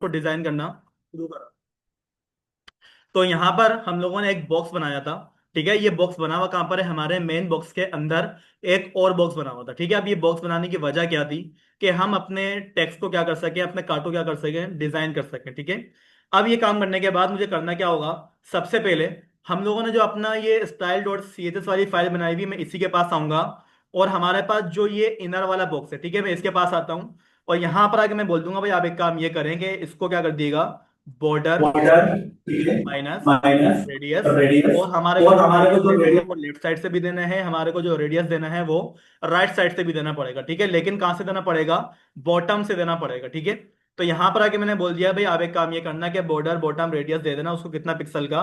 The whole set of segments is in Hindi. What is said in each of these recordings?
को डिजाइन करना शुरू करा। तो यहाँ पर हम लोगों ने एक बॉक्स बनाया था। ठीक है, ये बॉक्स बना हुआ कहाँ पर है, हमारे मेन बॉक्स के अंदर एक और बॉक्स बना हुआ था। ठीक है, अब ये बॉक्स बनाने की वजह क्या थी कि हम अपने टेक्स्ट को क्या कर सकें, अपने कार्ड को क्या कर सकें, डिजाइन कर सकें। ठीक है, अब ये काम करने के बाद मुझे करना क्या होगा, सबसे पहले हम लोगों ने जो अपना ये style dot C H S वाली फाइल बनाई हुई, मैं इसी के पास आऊंगा। और हमारे पास जो ये इनर वाला बॉक्स है, ठीक है, मैं इसके पास आता हूँ। और यहाँ पर आके मैं बोल दूंगा भाई आप एक काम ये करेंगे, इसको क्या कर दिएगा, बॉर्डर बॉर्डर, ठीक है, माइनस माइनस रेडियस। रेडियस। और हमारे को और जो हमारे को रेडियस जो देना है रेडियस, वो लेफ्ट साइड से भी देना है, हमारे को जो रेडियस देना है वो राइट साइड से भी देना पड़ेगा। ठीक है, लेकिन कहाँ से देना पड़ेगा, बॉटम से देना पड़ेगा। ठीक है, तो यहां पर आके मैंने बोल दिया भाई आप एक काम ये करना कि बॉर्डर बॉटम रेडियस दे देना उसको, कितना पिक्सल का,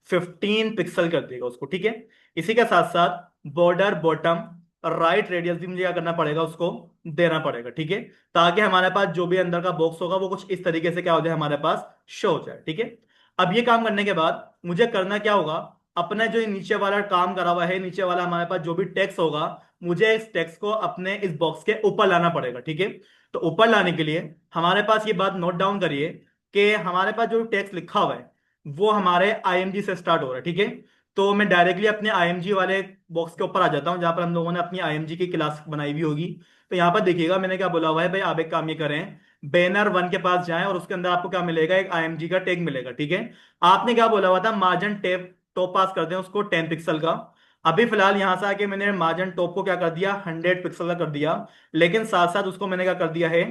15 पिक्सल कर देगा उसको। ठीक है, इसी के साथ साथ बॉर्डर बॉटम राइट रेडियस भी मुझे क्या करना पड़ेगा, उसको देना पड़ेगा। ठीक है, ताकि हमारे पास जो भी अंदर का बॉक्स होगा वो कुछ इस तरीके से क्या हो जाए, हमारे पास शो हो जाए। ठीक है, अब ये काम करने के बाद मुझे करना क्या होगा, अपने जो ये नीचे वाला काम करा हुआ है, नीचे वाला हमारे पास जो भी टेक्स्ट होगा, मुझे इस टेक्स्ट को अपने इस बॉक्स के ऊपर लाना पड़ेगा। ठीक है, तो ऊपर लाने के लिए हमारे पास ये बात नोट डाउन करिए कि हमारे पास जो टेक्स्ट लिखा हुआ है वो हमारे आईएमजी से स्टार्ट हो रहा है। ठीक है, तो मैं डायरेक्टली अपने आईएमजी वाले बॉक्स के ऊपर आ जाता हूँ, जहां पर हम लोगों ने अपनी आईएमजी की क्लास बनाई हुई होगी। तो यहाँ पर देखिएगा मैंने क्या बोला हुआ है, भाई आप एक काम ये करें, बैनर वन के पास जाएं और उसके अंदर आपको क्या मिलेगा, एक आईएमजी का टैग मिलेगा। ठीक है, आपने क्या बोला हुआ था, मार्जिन टेप टॉप पास कर दें उसको 10 पिक्सल का। अभी फिलहाल यहां से आके मैंने मार्जिन टॉप को क्या कर दिया, 100 पिक्सल का कर दिया। लेकिन साथ साथ उसको मैंने क्या कर दिया है,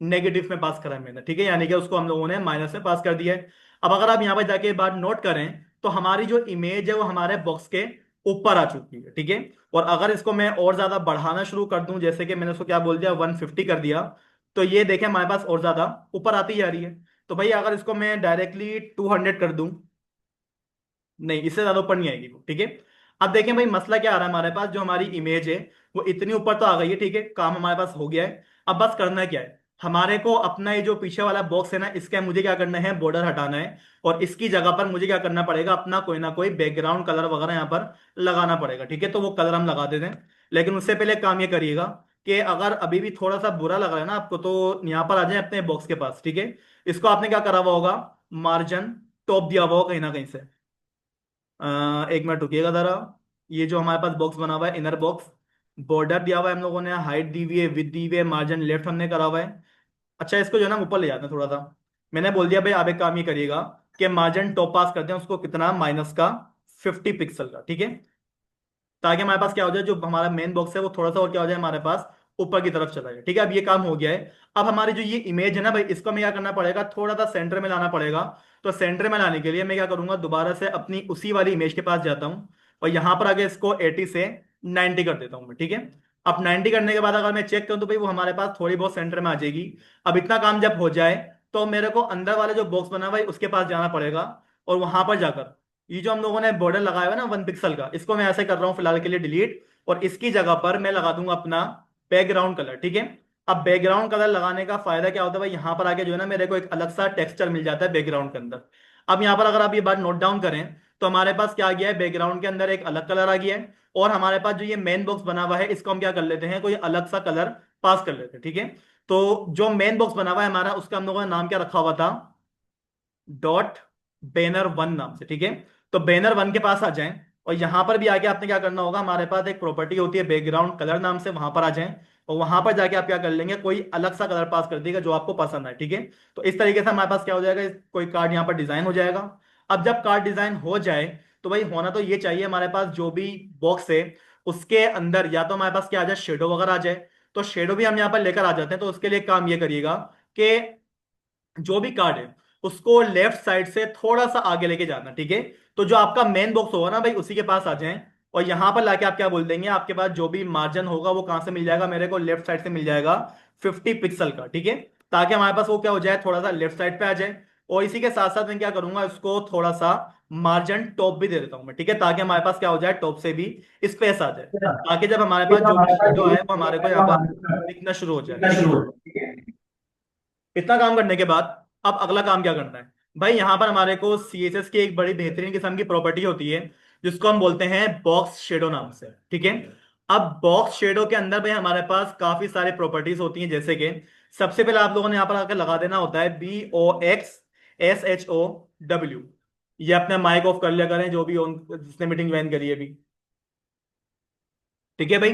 नेगेटिव में पास करा है मैंने। ठीक है, यानी कि उसको हम लोगों ने माइनस में पास कर दिया है। अब अगर आप यहां पर जाके बात नोट करें तो हमारी जो इमेज है वो हमारे बॉक्स के ऊपर आ चुकी है। ठीक है, और अगर इसको मैं और ज्यादा बढ़ाना शुरू कर दूं, जैसे कि मैंने उसको क्या बोल दिया, 150 कर दिया, तो ये देखें हमारे पास और ज्यादा ऊपर आती जा रही है। तो भाई अगर इसको मैं डायरेक्टली 200 कर दूं, नहीं इससे ज्यादा ऊपर नहीं आएगी वो। ठीक है, अब देखें भाई मसला क्या आ रहा है, हमारे पास जो हमारी इमेज है वो इतनी ऊपर तो आ गई है। ठीक है, काम हमारे पास हो गया है। अब बस करना क्या है, हमारे को अपना ये जो पीछे वाला बॉक्स है ना, इसका मुझे क्या करना है, बॉर्डर हटाना है। और इसकी जगह पर मुझे क्या करना पड़ेगा, अपना कोई ना कोई बैकग्राउंड कलर वगैरह यहाँ पर लगाना पड़ेगा। ठीक है, तो वो कलर हम लगा देते हैं। लेकिन उससे पहले एक काम ये करिएगा कि अगर अभी भी थोड़ा सा बुरा लग रहा है ना आपको, तो यहाँ पर आ जाए अपने बॉक्स के पास। ठीक है, इसको आपने क्या करा हुआ होगा, मार्जिन टॉप दिया हुआ होगा कहीं ना कहीं से। एक मिनट रुकिएगा जरा। ये जो हमारे पास बॉक्स बना हुआ है, इनर बॉक्स, बॉर्डर दिया हुआ है हम लोगों ने, हाइट दी हुई है, विड्थ दी हुई है, मार्जिन लेफ्ट हमने करा हुआ है। अच्छा, इसको जो है ना ऊपर ले जाते हैं थोड़ा सा। मैंने बोल दिया भाई आप एक काम ये करिएगा कि मार्जिन टॉप पास करते हैं उसको, कितना, माइनस का 50 पिक्सल का। ठीक है, ताकि हमारे पास क्या हो जाए, जो हमारा मेन बॉक्स है वो थोड़ा सा और क्या हो जाए, हमारे पास ऊपर की तरफ चला जाए। ठीक है, अब ये काम हो गया है। अब हमारी जो ये इमेज है ना भाई, इसको हमें क्या करना पड़ेगा, थोड़ा सा सेंटर में लाना पड़ेगा। तो सेंटर में लाने के लिए मैं क्या करूंगा, दोबारा से अपनी उसी वाली इमेज के पास जाता हूँ और यहां पर आगे इसको 80 से 90 कर देता हूँ मैं। ठीक है, अब 90 करने के बाद अगर मैं चेक करूँ तो भाई वो हमारे पास थोड़ी बहुत सेंटर में आ जाएगी। अब इतना काम जब हो जाए तो मेरे को अंदर वाला जो बॉक्स बना हुआ है उसके पास जाना पड़ेगा। और वहां पर जाकर ये जो हम लोगों ने बॉर्डर लगाया हुआ है ना 1 पिक्सल का, इसको मैं ऐसे कर रहा हूँ फिलहाल के लिए डिलीट। और इसकी जगह पर मैं लगा दूंगा अपना बैकग्राउंड कलर। ठीक है, अब बैकग्राउंड कलर लगाने का फायदा क्या होता है भाई, यहां पर आके जो है ना मेरे को एक अलग सा टेक्सचर मिल जाता है बैकग्राउंड के अंदर। अब यहां पर अगर आप ये बात नोट डाउन करें तो हमारे पास क्या आ गया है, बैकग्राउंड के अंदर एक अलग कलर आ गया है। और हमारे पास जो ये मेन बॉक्स बना हुआ है इसको हम क्या कर लेते हैं, कोई अलग सा कलर पास कर लेते हैं। ठीक है, तो जो मेन बॉक्स बना हुआ है हमारा, उसका हम लोगों ने नाम क्या रखा हुआ था, डॉट बैनर वन नाम से। ठीक है, तो बैनर वन के पास आ जाएं और यहां पर भी आके आपने क्या करना होगा, हमारे पास एक प्रॉपर्टी होती है बैकग्राउंड कलर नाम से, वहां पर आ जाएं। और वहां पर जाके आप क्या कर लेंगे, कोई अलग सा कलर पास कर देगा जो आपको पसंद है। ठीक है, तो इस तरीके से हमारे पास क्या हो जाएगा, कोई कार्ड यहाँ पर डिजाइन हो जाएगा। अब जब कार्ड डिजाइन हो जाए तो भाई होना तो ये चाहिए, हमारे पास जो भी बॉक्स है उसके अंदर या तो हमारे पास क्या आ जाए, शेडो वगैरह आ जाए। तो शेडो भी हम यहाँ पर लेकर आ जाते हैं। तो उसके लिए काम ये करिएगा कि जो भी कार्ड है उसको लेफ्ट साइड से थोड़ा सा आगे लेके जाना। ठीक है, तो जो आपका मेन बॉक्स होगा ना भाई उसी के पास आ जाएं। और यहां पर लाके आप क्या बोल देंगे, आपके पास जो भी मार्जिन होगा वो कहां से मिल जाएगा, मेरे को लेफ्ट साइड से मिल जाएगा 50 पिक्सल का। ठीक है, ताकि हमारे पास वो क्या हो जाए, थोड़ा सा लेफ्ट साइड पे आ जाए। और इसी के साथ साथ मैं क्या करूंगा, उसको थोड़ा सा मार्जिन टॉप भी दे देता हूं मैं। ठीक है, ताकि हमारे पास क्या हो जाए, टॉप से भी स्पेस आ जाए, ताकि जब हमारे ये पास जो जो भी हमारे पास शेडो जो भी आए वो हमारे को है यहाँ वो पर हमारे दिखना शुरू हो जाए। कितना ठीक है, शुरू हो, ठीक है। इतना काम करने के बाद अब अगला काम क्या करना है भाई, यहां पर हमारे को सीएसएस की एक बड़ी बेहतरीन किस्म की प्रॉपर्टी होती है जिसको हम बोलते हैं बॉक्स शेडो नाम से। ठीक है, अब बॉक्स शेडो के अंदर भाई हमारे पास काफी सारी प्रॉपर्टीज होती हैं, जैसे कि सबसे पहले आप लोगों ने यहाँ पर आकर लगा देना होता है BOXSHOW। ये अपने माइक ऑफ कर लिया करें जो भी जिसने मीटिंग ज्वाइन करी है अभी। ठीक है भाई।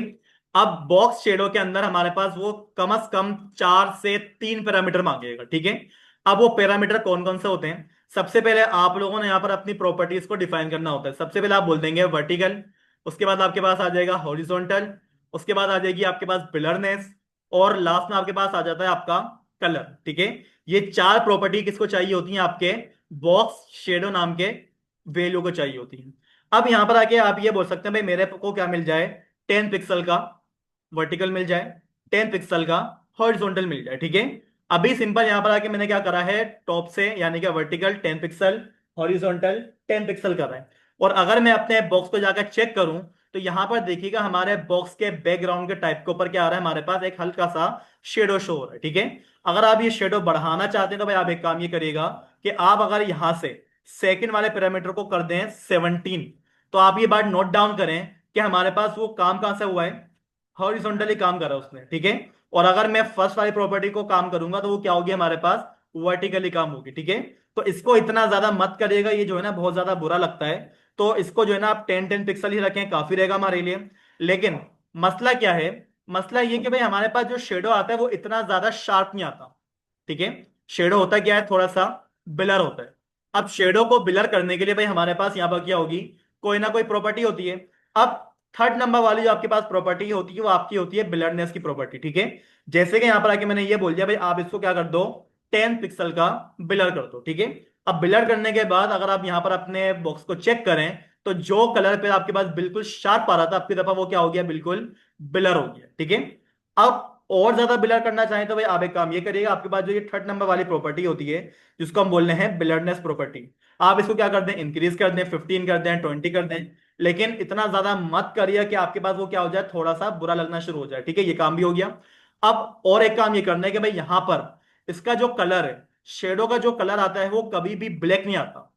अब बॉक्स शेडो के अंदर हमारे पास वो कम से कम 4 से 3 पैरामीटर मांगेगा। ठीक है। अब वो पैरामीटर कौन कौन से होते हैं? सबसे पहले आप लोगों ने यहाँ पर अपनी प्रॉपर्टीज को डिफाइन करना होता है। सबसे पहले आप बोल देंगे वर्टिकल, उसके बाद आपके पास आ जाएगा हॉरिजॉन्टल, उसके बाद आ जाएगी आपके पास ब्लरनेस, और लास्ट में आपके पास आ जाता है आपका कलर। ठीक है। ये 4 प्रॉपर्टी किसको चाहिए होती हैं? आपके बॉक्स शेडो नाम के वैल्यू को चाहिए होती है। अब यहां पर आके आप ये बोल सकते हैं भाई मेरे को क्या मिल जाए, 10 पिक्सल का वर्टिकल मिल जाए, 10 पिक्सल का हॉरिजॉन्टल मिल जाए। ठीक है। अभी सिंपल यहां पर आके मैंने क्या करा है, टॉप से यानी कि वर्टिकल 10 पिक्सल, हॉरिजॉन्टल 10 पिक्सल कर रहा है। और अगर मैं अपने बॉक्स को जाकर चेक करूं तो यहां पर देखिएगा हमारे बॉक्स के बैकग्राउंड के टाइप के ऊपर क्या आ रहा है, हमारे पास एक हल्का सा शेडो शो हो रहा है। ठीक है। अगर आप ये शेडो बढ़ाना चाहते हैं तो भाई आप एक काम ये करिएगा कि आप अगर यहां से सेकंड वाले पैरामीटर को कर दें 17, तो आप ये बात नोट डाउन करें कि हमारे पास वो काम कहां से हुआ है, हॉरिजॉन्टली काम करा उसने। ठीक है। और अगर मैं फर्स्ट वाली प्रॉपर्टी को काम करूंगा तो वो क्या होगी हमारे पास, वर्टिकली काम होगी। ठीक है। तो इसको इतना ज्यादा मत करिएगा, ये जो है ना बहुत ज्यादा बुरा लगता है। तो इसको जो है ना आप 10 10 पिक्सल ही रखें, काफी रहेगा हमारे लिए। लेकिन मसला क्या है, मसला ये कि भाई हमारे पास जो शेडो आता है वो इतना ज्यादा शार्प नहीं आता। ठीक है। शेडो होता क्या है, थोड़ा सा ब्लर होता है। अब शेडो को ब्लर करने के लिए भाई हमारे पास यहाँ पर क्या होगी, कोई ना कोई प्रॉपर्टी होती है। अब थर्ड नंबर वाली जो आपके पास प्रॉपर्टी होती है वो आपकी होती है ब्लरनेस की प्रॉपर्टी। ठीक है। जैसे कि यहां पर आके मैंने ये बोल दिया भाई आप इसको क्या कर दो, 10 पिक्सल का ब्लर कर दो। ठीक है। अब ब्लर करने के बाद अगर आप यहां पर अपने बॉक्स को चेक करें तो जो कलर पे आपके पास बिल्कुल शार्प आ रहा था आपकी दफा वो क्या हो गया, बिल्कुल ब्लर हो गया। ठीक है। अब और ज्यादा ब्लर करना चाहें तो भाई आप एक काम ये करिएगा, आपके पास जो ये थर्ड नंबर वाली प्रॉपर्टी होती है जिसको हम बोल रहे हैं ब्लरनेस प्रॉपर्टी, आप इसको क्या कर दें, इंक्रीज कर दें, 15 कर दें, 20 कर दें। लेकिन इतना ज्यादा मत करिए कि आपके पास वो क्या हो जाए, थोड़ा सा बुरा लगना शुरू हो जाए। ठीक है। ये काम भी हो गया। अब और एक काम ये करना है कि भाई यहां पर इसका जो कलर है, शेडो का जो कलर आता है वो कभी भी ब्लैक नहीं आता।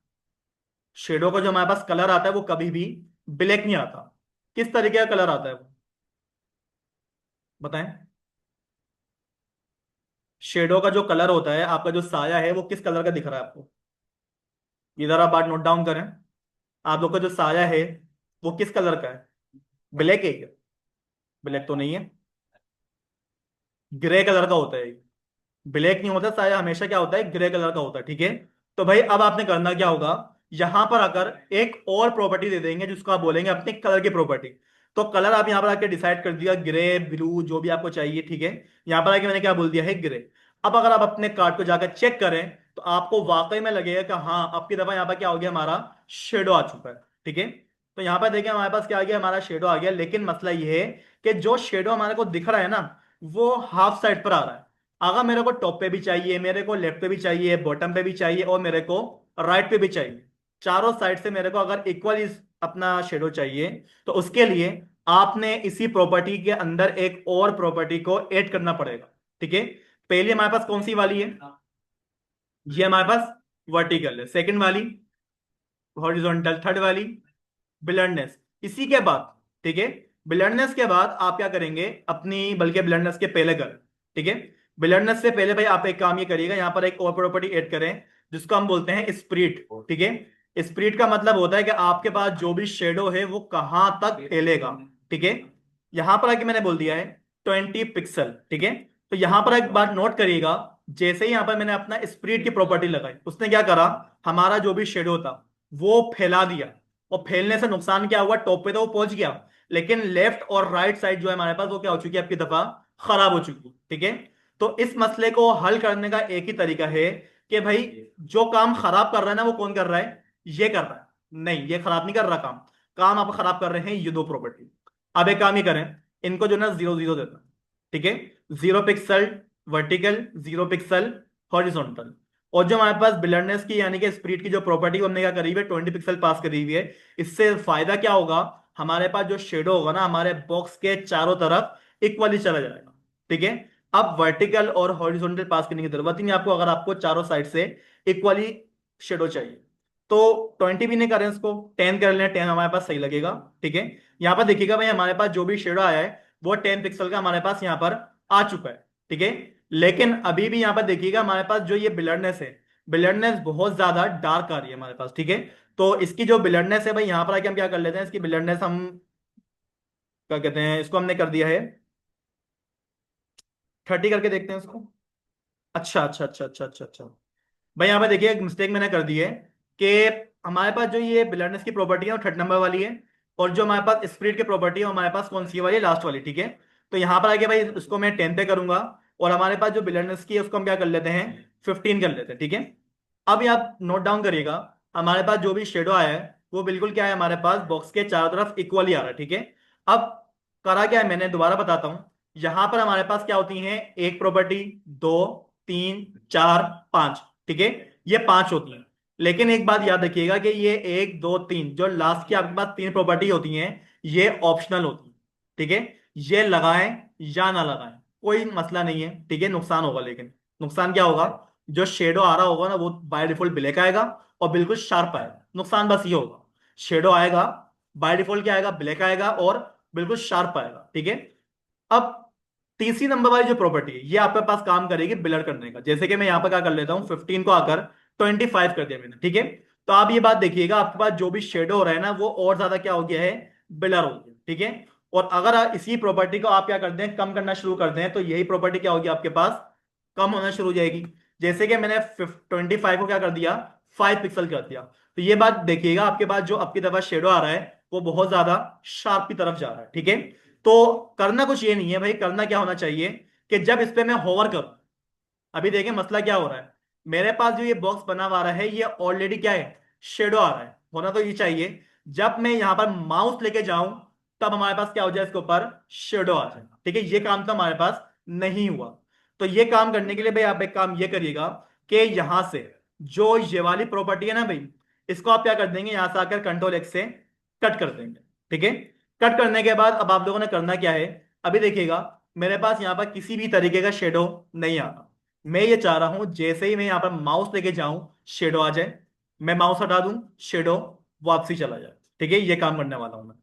शेडो का जो हमारे पास कलर आता है वो कभी भी ब्लैक नहीं आता। किस तरीके का कलर आता है वो बताएं। शेडो का जो कलर होता है, आपका जो साया है वो किस कलर का दिख रहा है आपको? इधर आप बात नोट डाउन करें। आप लोग का जो साया है वो किस कलर का है? ब्लैक है क्या? ब्लैक तो नहीं है, ग्रे कलर का होता है। ब्लैक नहीं होता साया, हमेशा क्या होता है, ग्रे कलर का होता है। ठीक है। तो भाई अब आपने करना क्या होगा, यहां पर आकर एक और प्रॉपर्टी दे देंगे जिसको आप बोलेंगे अपने कलर की प्रॉपर्टी। तो कलर आप यहां पर आके डिसाइड कर दिया, ग्रे ब्लू जो भी आपको चाहिए। ठीक है। यहां पर आके मैंने क्या बोल दिया है, ग्रे। अब अगर आप अपने कार्ड को जाकर चेक करें तो आपको वाकई में लगेगा कि हाँ आपकी दफा यहाँ पर क्या हो गया, हमारा शेडो आ चुका है। ठीक है। तो यहाँ पर देखिए हमारे पास क्या आ गया, हमारा शेडो आ गया। लेकिन मसला ये है कि जो शेडो हमारे को दिख रहा है ना वो हाफ साइड पर आ रहा है। अगर मेरे को टॉप पे भी चाहिए, मेरे को लेफ्ट पे भी चाहिए, बॉटम पे भी चाहिए, और मेरे को राइट पे भी चाहिए, चारों साइड से मेरे को अगर इक्वली अपना शेडो चाहिए, तो उसके लिए आपने इसी प्रॉपर्टी के अंदर एक और प्रॉपर्टी को ऐड करना पड़ेगा। ठीक है। पहली हमारे पास कौन सी वाली है, ये हमारे पास वर्टिकल है। सेकंड वाली हॉरिजॉन्टल, थर्ड वाली ब्लडनेस। इसी के बाद, ठीक है, ब्लडनेस के बाद आप क्या करेंगे अपनी, बल्कि ब्लडनेस के पहले कर, ठीक है, ब्लडनेस से पहले भाई आप एक काम ये करिएगा, यहां पर एक और प्रॉपर्टी ऐड करें जिसको हम बोलते हैं स्प्रिट। ठीक है। स्प्रिट का मतलब होता है कि आपके पास जो भी शेडो है वो कहां तक फैलेगा। ठीक है। यहां पर आके मैंने बोल दिया है 20 पिक्सल। ठीक है। तो यहां पर एक बात नोट करिएगा, जैसे ही यहां पर मैंने अपना स्प्रिट की प्रॉपर्टी लगाई उसने क्या करा, हमारा जो भी शेडो था वो फैला दिया। और फैलने से नुकसान क्या हुआ, टॉप पे तो वो पहुंच गया, लेकिन लेफ्ट और राइट साइड जो है हमारे पास वो क्या हो चुकी है, आपकी दफा खराब हो चुकी है। ठीक है। तो इस मसले को हल करने का एक ही तरीका है कि भाई जो काम खराब कर रहा है ना वो कौन कर रहा है, ये कर रहा है। नहीं, ये खराब नहीं कर रहा काम, काम आप खराब कर रहे हैं ये दो प्रॉपर्टी। अब एक काम ही करें, इनको जो ना 0 0 देता। ठीक है। 0 पिक्सल वर्टिकल, 0 पिक्सल हॉरिजॉन्टल। और जो हमारे पास ब्लरनेस की यानी कि स्प्रिट की जो प्रॉपर्टी हमने क्या करी हुई है, 20 पिक्सल पास करी हुई है। इससे फायदा क्या होगा, हमारे पास जो शेडो होगा ना हमारे बॉक्स के चारों तरफ इक्वली चला जाएगा। ठीक है। अब वर्टिकल और हॉरिजॉन्टल पास करने की जरूरत ही नहीं आपको, अगर आपको चारों साइड से इक्वली शेडो चाहिए। तो 20 भी नहीं करें, इसको 10 कर लें, 10 हमारे पास सही लगेगा। ठीक है। यहाँ पर देखिएगा भाई हमारे पास जो भी शेडो आया है वो 10 पिक्सल का हमारे पास यहाँ पर आ चुका है। ठीक है। लेकिन अभी भी यहाँ पर देखिएगा हमारे पास जो ये बिलर्डनेस है, बिलर्डनेस बहुत ज्यादा डार्क आ रही है हमारे पास, ठीक है। तो इसकी जो बिलर्डनेस है भाई, यहाँ पर आके हम क्या कर लेते हैं, इसकी बिलर्डनेस हम क्या कहते हैं, इसको हमने कर दिया है 30 करके देखते हैं इसको। अच्छा अच्छा अच्छा अच्छा अच्छा अच्छा। भाई यहाँ पे देखिए एक मिस्टेक मैंने कर दी है कि हमारे पास जो ये बिलर्डनेस की प्रॉपर्टी है वो 30 नंबर वाली है, और जो हमारे पास स्प्लिट की प्रॉपर्टी है वो हमारे पास कौन सी वाली है, लास्ट वाली, ठीक है। तो यहाँ पर आके भाई इसको मैं 10 पे करूंगा, और हमारे पास जो बिलर्डनेस की है उसको हम क्या कर लेते हैं, 15 कर लेते हैं, ठीक है। अब ये आप नोट डाउन करिएगा, हमारे पास जो भी शेडो आया है वो बिल्कुल क्या है, हमारे पास बॉक्स के चारों तरफ इक्वली आ रहा है, ठीक है। अब करा क्या है मैंने, दोबारा बताता हूं। यहां पर हमारे पास क्या होती है, एक प्रॉपर्टी, दो, तीन, चार, पांच, ठीक है, ये पांच होती हैं। लेकिन एक बात याद रखिएगा कि ये एक दो तीन जो लास्ट की आपके पास तीन प्रॉपर्टी होती हैं, ये ऑप्शनल होती है, ठीक है। ये लगाएं या ना लगाएं कोई मसला नहीं है, ठीक है। नुकसान होगा, लेकिन नुकसान क्या होगा, जो शेडो आ रहा होगा ना वो बाय डिफॉल्ट ब्लैक आएगा और बिल्कुल शार्प आएगा। नुकसान बस ये होगा, शेडो आएगा, बाय डिफॉल्ट क्या आएगा, ब्लैक आएगा और बिल्कुल शार्प आएगा, ठीक है। अब तीसरी नंबर वाली जो प्रॉपर्टी है ये आपके पास काम करेगी बिलर करने का। जैसे कि मैं यहां पर क्या कर लेता हूं, 15 को आकर 25 कर दिया मैंने, ठीक है। तो आप ये बात देखिएगा, आपके पास जो भी शेडो हो रहा है ना वो और ज्यादा क्या हो गया है, बिलर हो गया, ठीक है। और अगर इसी प्रॉपर्टी को आप क्या करते हैं, कम करना शुरू करते हैं, तो यही प्रॉपर्टी क्या होगी आपके पास, कम होना शुरू हो जाएगी। जैसे कि मैंने 25 को क्या कर दिया, 5 पिक्सल कर दिया। तो ये बात देखिएगा, आपके पास जो आपकी तरफ शेडो आ रहा है वो बहुत ज्यादा शार्प की तरफ जा रहा है, ठीक है। तो करना कुछ ये नहीं है भाई, करना क्या होना चाहिए कि जब इस पे मैं होवर करूं, अभी देखें मसला क्या हो रहा है, मेरे पास जो ये बॉक्स बना हुआ रहा है ये ऑलरेडी क्या है, शेडो आ रहा है। होना तो ये चाहिए जब मैं यहां पर माउस लेके जाऊं तब हमारे पास क्या हो जाए, इसके ऊपर शेडो आ जाए, ठीक है। ये काम तो हमारे पास नहीं हुआ। तो ये काम करने के लिए भाई आप एक काम ये करिएगा कि यहां से जो ये वाली प्रॉपर्टी है ना भाई, इसको आप क्या कर देंगे, यहां से आकर कंट्रोल एक्स से कट कर देंगे, ठीक है। कट करने के बाद अब आप लोगों ने करना क्या है, अभी देखिएगा मेरे पास यहां पर किसी भी तरीके का शेडो नहीं आ रहा। मैं ये चाह रहा हूं जैसे ही मैं यहां पर माउस लेके जाऊं शेडो आ जाए, मैं माउस हटा दूं शेडो वापसी चला जाए, ठीक है। ये काम करने वाला हूं मैं।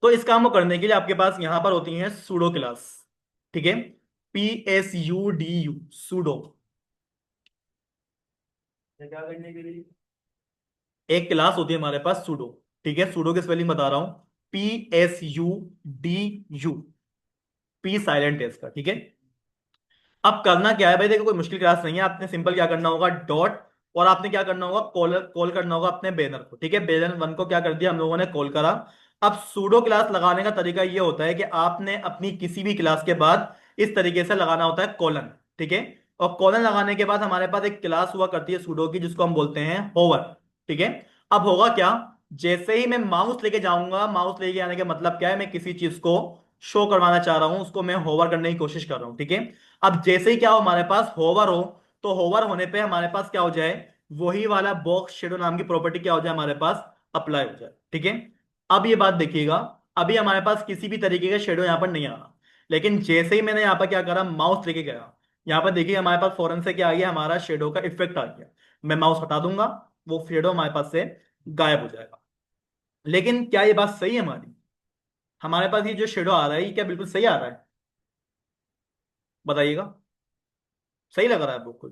तो इस काम को करने के लिए आपके पास यहां पर होती है सूडो क्लास, ठीक है, PSUDU, सूडो। क्या करने के लिए एक क्लास होती है हमारे पास सूडो, ठीक है। सूडो की स्पेलिंग बता रहा हूं, PSUDU, पी साइलेंट है इसका, ठीक है। अब करना क्या है भाई, देखो कोई मुश्किल क्लास नहीं है, आपने सिंपल क्या करना होगा, डॉट, और आपने क्या करना होगा, कॉल कॉल करना होगा अपने बैनर को, ठीक है। बैनर वन को क्या कर दिया हम लोगों ने, कॉल करा। अब सूडो क्लास लगाने का तरीका ये होता है कि आपने अपनी किसी भी क्लास के बाद इस तरीके से लगाना होता है कॉलन, ठीक है। और कॉलन लगाने के बाद हमारे पास एक क्लास हुआ करती है सूडो की जिसको हम बोलते हैं होवर, ठीक है। अब होगा क्या, जैसे ही मैं माउस लेके जाऊंगा, माउस लेके आने का मतलब क्या है, मैं किसी चीज को शो करवाना चाह रहा हूं, उसको मैं होवर करने की कोशिश कर रहा हूं, ठीक है। अब जैसे ही क्या हो हमारे पास होवर हो, तो होवर होने पे हमारे पास क्या हो जाए, वही वाला बॉक्स शेडो नाम की प्रॉपर्टी क्या हो जाए हमारे पास, अप्लाई हो जाए, ठीक है। अब ये बात देखिएगा, अभी हमारे पास किसी भी तरीके का शेडो यहां पर नहीं आ रहा, लेकिन जैसे ही मैंने यहां पर क्या करा, माउस लेके गया, यहां पर देखिए हमारे पास फौरन से क्या आ गया, हमारा शेडो का इफेक्ट आ गया। मैं माउस हटा दूंगा, वो शेडो हमारे पास से गायब हो जाएगा। लेकिन क्या ये बात सही है हमारी, हमारे पास ये जो शेडो आ रहा है ये क्या बिल्कुल सही आ रहा है, बताइएगा। सही लग रहा है आपको,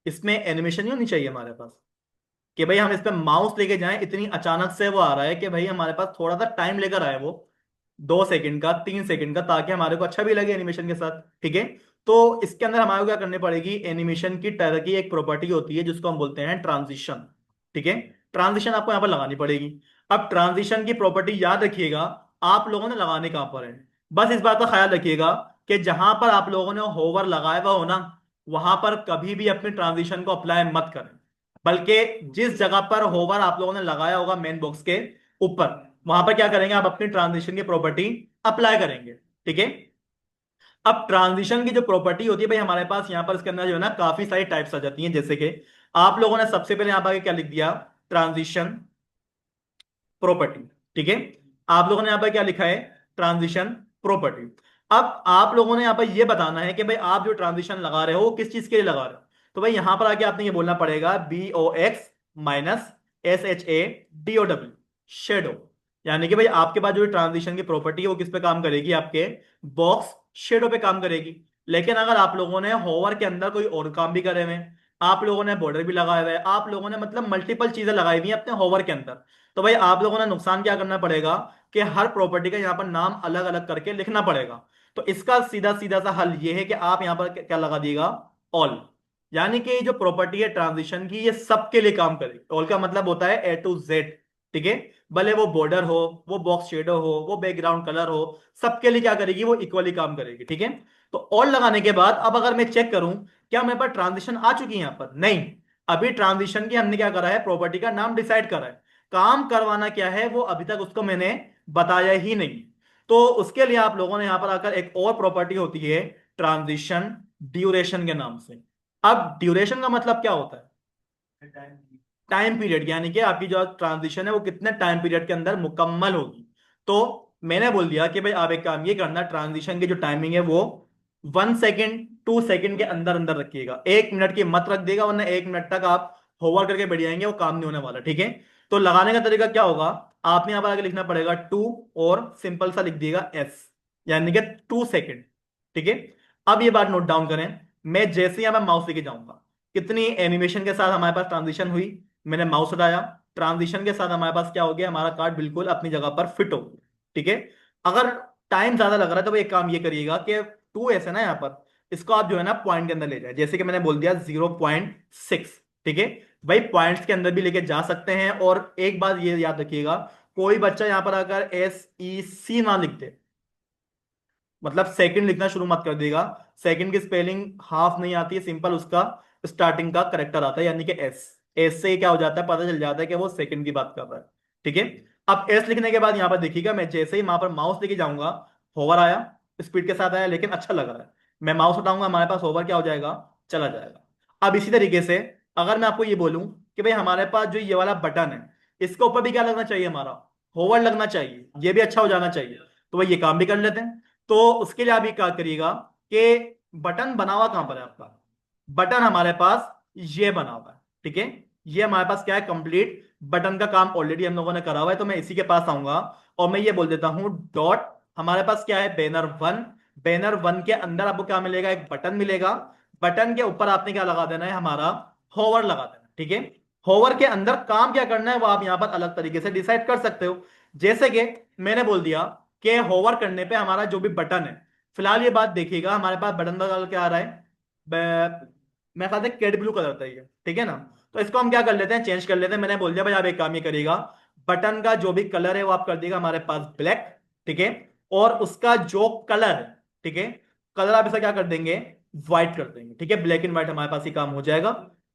इसमें एनिमेशन ही होनी चाहिए हमारे पास कि भाई हम इस पे माउस लेके जाएं, इतनी अचानक से वो आ रहा है कि भाई हमारे पास थोड़ा सा टाइम लेकर आए वो, 2 सेकंड का, 3 सेकंड का, ताकि हमारे को अच्छा भी लगे एनिमेशन के साथ, ठीक है। तो इसके अंदर हमारे को क्या करनी पड़ेगी, एनिमेशन की तरह की एक प्रॉपर्टी होती है जिसको हम बोलते हैं ट्रांजिशन, ठीक है। ट्रांजिशन आपको यहाँ पर लगानी पड़ेगी। अब ट्रांजिशन की प्रॉपर्टी याद रखिएगा, आप लोगों ने लगाने कहां पर है, बस इस बात का ख्याल रखिएगा कि जहां पर आप लोगों ने होवर लगाया हुआ हो ना, वहां पर कभी भी अपने ट्रांजिशन को अप्लाई मत करें, बल्कि जिस जगह पर होवर आप लोगों ने लगाया होगा मेन बॉक्स के ऊपर, वहां पर क्या करेंगे, आप अपनी ट्रांजिशन की प्रॉपर्टी अप्लाई करेंगे, ठीक है। अब ट्रांजिशन की जो प्रॉपर्टी होती है भाई हमारे पास यहाँ पर इसके अंदर जो है ना काफी सारी टाइप्स आ जाती हैं, जैसे कि आप लोगों ने सबसे पहले यहाँ पर क्या लिख दिया, ट्रांजिशन प्रॉपर्टी, ठीक है। आप लोगों ने यहाँ पर क्या लिखा है, ट्रांजिशन प्रॉपर्टी। अब आप लोगों ने यहाँ पर ये बताना है कि भाई आप जो ट्रांजिशन लगा रहे हो वो किस चीज के लिए लगा रहे हो। तो भाई यहां पर आके आपने ये बोलना पड़ेगा, BOX-SHADOW, शेडो। यानी कि भाई आपके पास जो ट्रांजिशन की प्रॉपर्टी है वो किस पे काम करेगी, आपके बॉक्स शेडो पे काम करेगी। लेकिन अगर आप लोगों ने होवर के अंदर कोई और काम भी करे हुए हैं, आप लोगों ने बॉर्डर भी लगाए हुए हैं, आप लोगों ने मतलब मल्टीपल चीजें लगाई हुई हैं अपने होवर के अंदर, तो भाई आप लोगों ने नुकसान क्या करना पड़ेगा कि हर प्रॉपर्टी का यहाँ पर नाम अलग अलग करके लिखना पड़ेगा। तो इसका सीधा सीधा सा हल ये है कि आप यहाँ पर क्या लगा दिएगा, ऑल। यानी कि जो प्रॉपर्टी है ट्रांजिशन की, ये सबके लिए काम करेगी। ऑल का मतलब होता है A to Z। ठीक है, भले वो बॉर्डर हो, वो बॉक्स शेडो हो, वो बैकग्राउंड कलर हो, सबके लिए क्या करेगी, वो इक्वली काम करेगी। ठीक है, तो ऑल लगाने के बाद अब अगर मैं चेक करूं क्या मेरे पास ट्रांजिशन आ चुकी है यहाँ पर, नहीं। अभी ट्रांजिशन की हमने क्या करा है, प्रॉपर्टी का नाम डिसाइड करा है, काम करवाना क्या है वो अभी तक उसको मैंने बताया ही नहीं। तो उसके लिए आप लोगों ने यहां पर आकर, एक और प्रॉपर्टी होती है ट्रांजिशन ड्यूरेशन के नाम से। अब ड्यूरेशन का मतलब क्या होता है, टाइम पीरियड, यानी कि आपकी जो ट्रांजिशन है वो कितने टाइम पीरियड के अंदर मुकम्मल होगी। तो मैंने बोल दिया कि भाई आप एक काम ये करना, ट्रांजिशन की जो टाइमिंग है वो 1 सेकेंड 2 सेकेंड के अंदर अंदर रखिएगा, 1 मिनट की मत रख देगा, वरना 1 मिनट तक आप होवर करके बैठ जाएंगे, वो काम नहीं होने वाला। ठीक है, तो लगाने का तरीका क्या होगा, आपने यहां पर आगे लिखना पड़ेगा 2, और सिंपल सा लिख दिएगा S, यानी कि 2 सेकेंड। ठीक है, अब ये बात नोट डाउन करें, मैं जैसे यहां पर माउस लेके जाऊंगा, कितनी एनिमेशन के साथ हमारे पास ट्रांजिशन हुई, मैंने माउस हटाया, ट्रांजिशन के साथ हमारे पास क्या हो गया, हमारा कार्ड बिल्कुल अपनी जगह पर फिट हो गया। ठीक है, अगर टाइम ज्यादा लग रहा है तो एक काम ये करिएगा कि 2S है ना यहाँ पर, इसको आप जो है ना पॉइंट के अंदर ले जाए, जैसे कि मैंने बोल दिया 0.6। ठीक है, भाई पॉइंट्स के अंदर भी लेके जा सकते हैं। और एक बात ये याद रखिएगा, कोई बच्चा यहां पर आकर SEC ना लिख दे, मतलब सेकंड लिखना शुरू मत कर देगा। सेकंड की स्पेलिंग हाफ नहीं आती है, सिंपल उसका स्टार्टिंग का करेक्टर आता है, यानी कि एस। एस से क्या हो जाता है, पता चल जाता है कि वो सेकंड की बात कर रहा है। ठीक है, अब एस लिखने के बाद यहां पर देखिएगा, मैं जैसे ही वहां पर माउस लेके जाऊंगा, होवर आया, स्पीड के साथ आया, लेकिन अच्छा लग रहा है, मैं माउस उठाऊंगा, हमारे पास होवर क्या हो जाएगा, चला जाएगा। अब इसी तरीके से अगर मैं आपको ये बोलूं कि भाई हमारे पास जो ये वाला बटन है, इसके ऊपर भी क्या लगना चाहिए, हमारा होवर लगना चाहिए, ये भी अच्छा हो जाना चाहिए। तो भाई ये काम भी कर लेते हैं। तो उसके लिए आप ये क्या करिएगा कि बटन बना हुआ कहां पर है आपका, बटन हमारे पास ये बना हुआ है। ठीक है, ये हमारे पास क्या है, कंप्लीट बटन का काम ऑलरेडी हम लोगों ने करा हुआ है। तो मैं इसी के पास आऊंगा और मैं ये बोल देता हूं डॉट, हमारे पास क्या है, बैनर 1। बैनर 1 के अंदर आपको क्या मिलेगा, एक बटन मिलेगा। बटन के ऊपर आपने क्या लगा देना है, हमारा होवर लगा देना है। ठीक है, होवर के अंदर काम क्या करना है वो आप यहां पर अलग तरीके से डिसाइड कर सकते हो। जैसे कि मैंने बोल दिया कि होवर करने पे हमारा जो भी बटन है, फिलहाल ये बात देखिएगा, हमारे पास बटन का कलर क्या आ रहा है, मैं ख्याल से कैट ब्लू कलर था ये। ठीक है ना, तो इसको हम क्या कर लेते हैं, चेंज कर लेते हैं। मैंने बोल दिया भाई आप एक काम ये करिएगा, बटन का जो भी कलर है वो आप कर देगा हमारे पास ब्लैक। ठीक है, और उसका जो कलर है, ठीक है, कलर आप इसका क्या कर देंगे, व्हाइट कर देंगे। ठीक है, ब्लैक एंड व्हाइट हमारे पास ही काम हो जाएगा।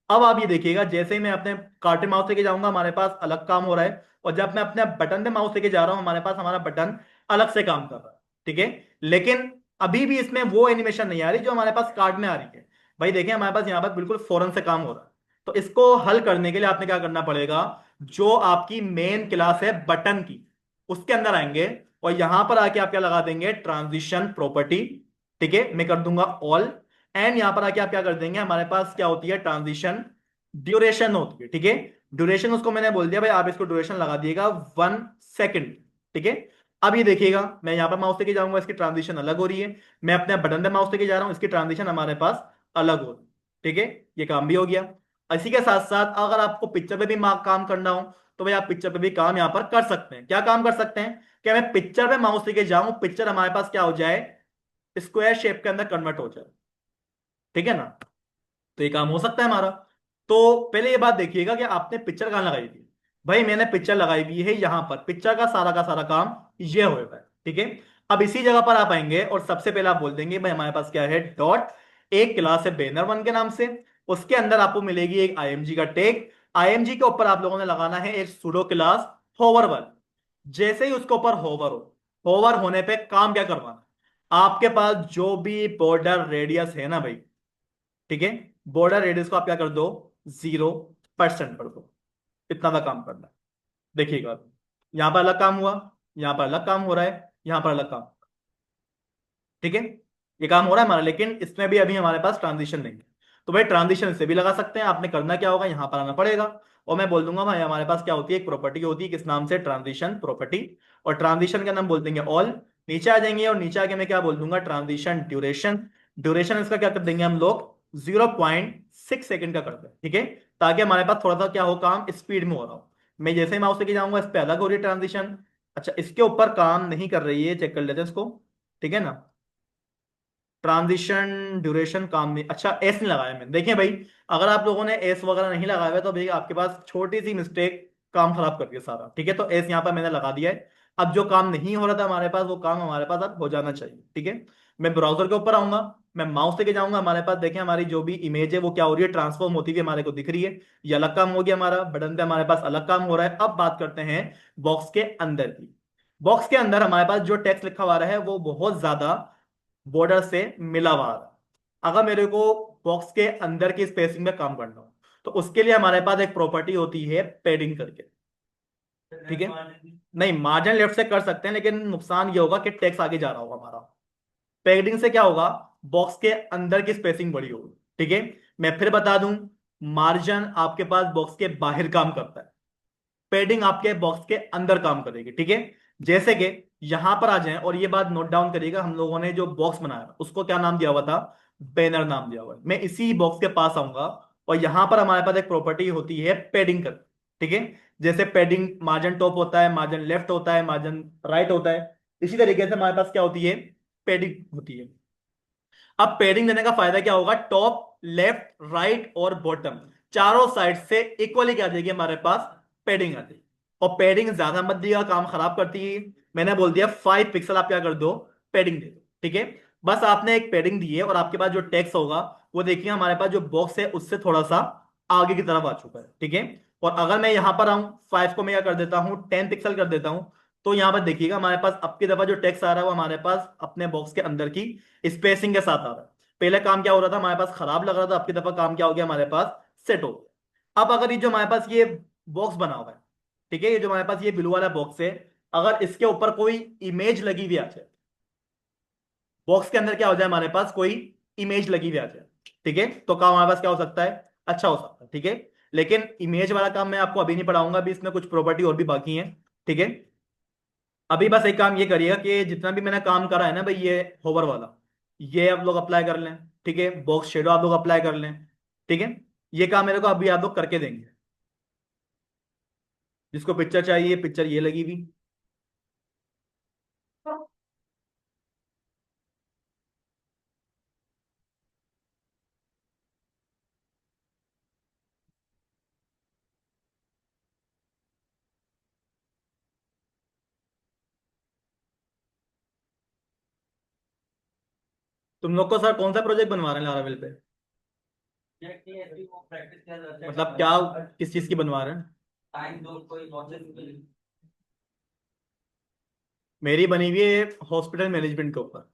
अब आप ये देखिएगा, जैसे ही मैं अपने कार्टून माउस लेके जाऊंगा, हमारे पास अलग काम हो रहा है, और जब मैं अपने बटन पे माउस लेके जा रहा हूं, हमारे पास हमारा बटन अलग से काम कर रहा है। ठीक है, लेकिन अभी भी इसमें वो एनिमेशन नहीं आ रही जो हमारे पास कार्ड में आ रही है। भाई देखिए हमारे पास यहाँ पर बिल्कुल फौरन से काम हो रहा है। तो इसको हल करने के लिए आपने क्या करना पड़ेगा, जो आपकी मेन क्लास है बटन की, उसके अंदर आएंगे, और यहां पर आके आप क्या लगा देंगे, ट्रांजिशन प्रॉपर्टी। ठीक है, मैं कर दूंगा ऑल, एंड यहां पर आके आप क्या कर देंगे, हमारे पास क्या होती है, ट्रांजिशन ड्यूरेशन होती है। ठीक है, ड्यूरेशन उसको मैंने बोल दिया भाई आप इसको ड्यूरेशन लगा दिएगा 1 सेकेंड। ठीक है, अब ये देखिएगा, मैं यहां पर माउस लेके जाऊंगा, इसकी ट्रांजिशन अलग हो रही है, मैं अपने बटन पे माउस लेके जा रहा हूं, इसकी ट्रांजिशन हमारे पास अलग हो रही है। ठीक है, ये काम भी हो गया। इसी के साथ साथ अगर आपको पिक्चर पे भी काम करना हो, तो भाई आप पिक्चर पे भी काम यहां पर कर सकते हैं। क्या काम कर सकते हैं, कि मैं पिक्चर पे माउस लेके जाऊं, पिक्चर हमारे पास क्या हो जाए, स्क्वायर शेप के अंदर कन्वर्ट हो जाए। ठीक है ना, तो ये काम हो सकता है हमारा। तो पहले ये बात देखिएगा कि आपने पिक्चर कहां लगाई थी। भाई मैंने पिक्चर लगाई हुई है यहां पर, पिक्चर का सारा काम ये होगा। ठीक है, अब इसी जगह पर आप आएंगे और सबसे पहले आप बोल देंगे भाई हमारे पास क्या है, डॉट, एक क्लास है बैनर 1 के नाम से, उसके अंदर आपको मिलेगी एक IMG का टैग। IMG के ऊपर आप लोगों ने लगाना है एक सूडो क्लास होवर 1। जैसे ही उसके ऊपर होवर हो, होवर होने पे काम क्या करवाना, आपके पास जो भी बॉर्डर रेडियस है ना भाई, ठीक है, बॉर्डर रेडियस को आप क्या कर दो, 0% कर दो। इतना का काम करना है। देखिएगा, यहां पर अलग काम हुआ, यहां पर अलग काम हो रहा है, यहां पर अलग काम। ठीक है, ये काम हो रहा है हमारा, लेकिन इसमें भी अभी हमारे पास ट्रांजिशन नहीं है। तो भाई ट्रांजिशन से भी लगा सकते हैं, आपने करना क्या होगा, यहां पर आना पड़ेगा, और मैं बोल दूंगा भाई हमारे पास क्या होती है, एक प्रॉपर्टी होती है किस नाम से, ट्रांजिशन प्रॉपर्टी। और ट्रांजिशन का नाम बोल देंगे ऑल। नीचे आ जाएंगे और नीचे आके मैं क्या बोल दूंगा, ट्रांजिशन ड्यूरेशन। ड्यूरेशन इसका क्या कर देंगे हम लोग, 0.6 सेकंड का कर दें, ठीक है, ताकि हमारे पास थोड़ा सा क्या हो, काम स्पीड में हो रहा हो। मैं जैसे ही माउस लेके जाऊंगा इस पे अलग हो रही है ट्रांजिशन। अच्छा, इसके ऊपर काम नहीं कर रही है, चेक कर लेते हैं इसको, ठीक है ना। ट्रांजिशन ड्यूरेशन काम नहीं, अच्छा एस नहीं लगाया मैंने, देखिए भाई, अगर आप लोगों ने एस वगैरह नहीं लगाया हुआ है तो भाई आपके पास छोटी सी मिस्टेक काम खराब कर दिया सारा, ठीक है। तो एस यहाँ पर मैंने लगा दिया है। अब जो काम नहीं हो रहा था हमारे पास, वो काम हमारे पास अब हो जाना चाहिए, ठीक है। मैं ब्राउजर के ऊपर आऊंगा, मैं माउस लेके जाऊंगा, हमारे पास देखें हमारी जो भी इमेज है वो क्या हो रही है, ट्रांसफॉर्म होती हुई हमारे को दिख रही है। ये अलग काम हो गया, हमारा बटन पे हमारे पास अलग काम हो रहा है। अब बात करते हैं बॉक्स के अंदर की। बॉक्स के अंदर हमारे पास जो टेक्स्ट लिखा हुआ है वो बहुत ज्यादा बॉर्डर से मिला हुआ है। अगर मेरे को बॉक्स के अंदर की स्पेसिंग में काम करना हो तो उसके लिए हमारे पास एक प्रॉपर्टी होती है पेडिंग करके, ठीक है। नहीं, मार्जिन लेफ्ट से कर सकते हैं, लेकिन नुकसान ये होगा कि टेक्स्ट आगे जा रहा होगा हमारा। पेडिंग से क्या होगा, बॉक्स के अंदर की स्पेसिंग बड़ी होगी, ठीक है। मैं फिर बता दूं, मार्जिन आपके पास बॉक्स के बाहर काम करता है, पैडिंग आपके बॉक्स के अंदर काम करेगी, ठीक है। जैसे कि यहां पर आ जाएं और ये बात नोट डाउन करिएगा, हम लोगों ने जो बॉक्स बनाया उसको क्या नाम दिया हुआ था, बैनर नाम दिया हुआ है। मैं इसी बॉक्स के पास आऊंगा और यहां पर हमारे पास एक प्रॉपर्टी होती है पैडिंग कर, ठीक है। जैसे पैडिंग मार्जिन टॉप होता है, मार्जिन लेफ्ट होता है, मार्जिन राइट होता है, इसी तरीके से हमारे पास क्या होती है, पैडिंग होती है। अब पेडिंग देने का फायदा क्या होगा, टॉप लेफ्ट राइट और बॉटम चारों साइड से इक्वली क्या आ जाएगी हमारे पास, पेडिंग आ जाएगी। और पेडिंग ज्यादा मत दिया, काम खराब करती है। मैंने बोल दिया 5 पिक्सल आप क्या कर दो, पेडिंग दे दो, ठीक है। बस आपने एक पेडिंग दी है और आपके पास जो टेक्स्ट होगा वो देखिए हमारे पास जो बॉक्स है उससे थोड़ा सा आगे की तरफ आ चुका है, ठीक है। और अगर मैं यहां पर आऊं, 5 को मैं क्या कर देता हूं, 10 पिक्सल कर देता हूं, तो यहां पर देखिएगा हमारे पास अब की दफा जो टेक्स्ट आ रहा है वो हमारे पास अपने बॉक्स के अंदर की स्पेसिंग के साथ आ रहा है। पहले काम क्या हो रहा था, हमारे पास खराब लग रहा था, अब की दफा काम क्या हो गया, हमारे पास सेट हो गया। अब अगर ये जो हमारे पास ये बॉक्स बना हुआ है, ठीक है, ये जो हमारे पास ये ब्लू वाला बॉक्स है, अगर इसके ऊपर कोई इमेज लगी हुई आ जाए, बॉक्स के अंदर क्या हो जाए, हमारे पास कोई इमेज लगी हुई आ जाए, ठीक है, तो काम हमारे पास क्या हो सकता है, अच्छा हो सकता है, ठीक है। लेकिन इमेज वाला काम मैं आपको अभी नहीं पढ़ाऊंगा, अभी इसमें कुछ प्रॉपर्टी और भी बाकी है, ठीक है। अभी बस एक काम ये करिएगा कि जितना भी मैंने काम करा है ना भाई, ये होवर वाला, ये आप लोग अप्लाई कर लें, ठीक है। बॉक्स शेडो आप लोग अप्लाई कर लें, ठीक है। ये काम मेरे को अभी आप लोग करके देंगे। जिसको पिक्चर चाहिए, पिक्चर ये लगी हुई। तुम लोग को सर कौन सा प्रोजेक्ट बनवा रहे हैं लारावेल पे, मतलब क्या, किस चीज की बनवा रहे हैं। मेरी बनी हुई है हॉस्पिटल मैनेजमेंट के ऊपर।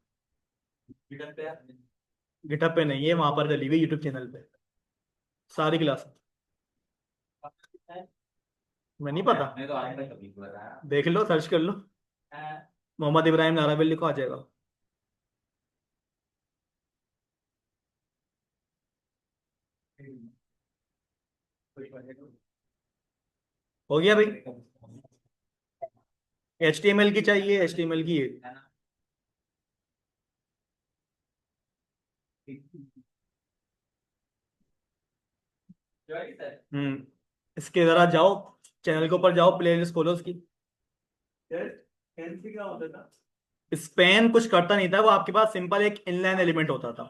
गिटहब पे नहीं है, वहां पर चली हुई यूट्यूब चैनल पे सारी क्लास। मैं नहीं पता, देख लो, सर्च कर लो, मोहम्मद इब्राहिम लारावेल लिखो, आ जाएगा। हो गया भाई। HTML की चाहिए, HTML की है। इसके जरा जाओ, चैनल के ऊपर जाओ, प्लेलिस्ट खोलो उसकी। स्पैन कुछ करता नहीं था वो, आपके पास सिंपल एक इनलाइन एलिमेंट होता था।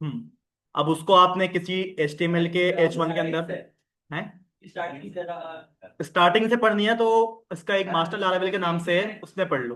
हम्म अब उसको आपने किसी HTML के H1 के अंदर है, स्टार्टिंग से पढ़नी है तो इसका एक मास्टर लारावेल के नाम से है, उसमें पढ़ लो।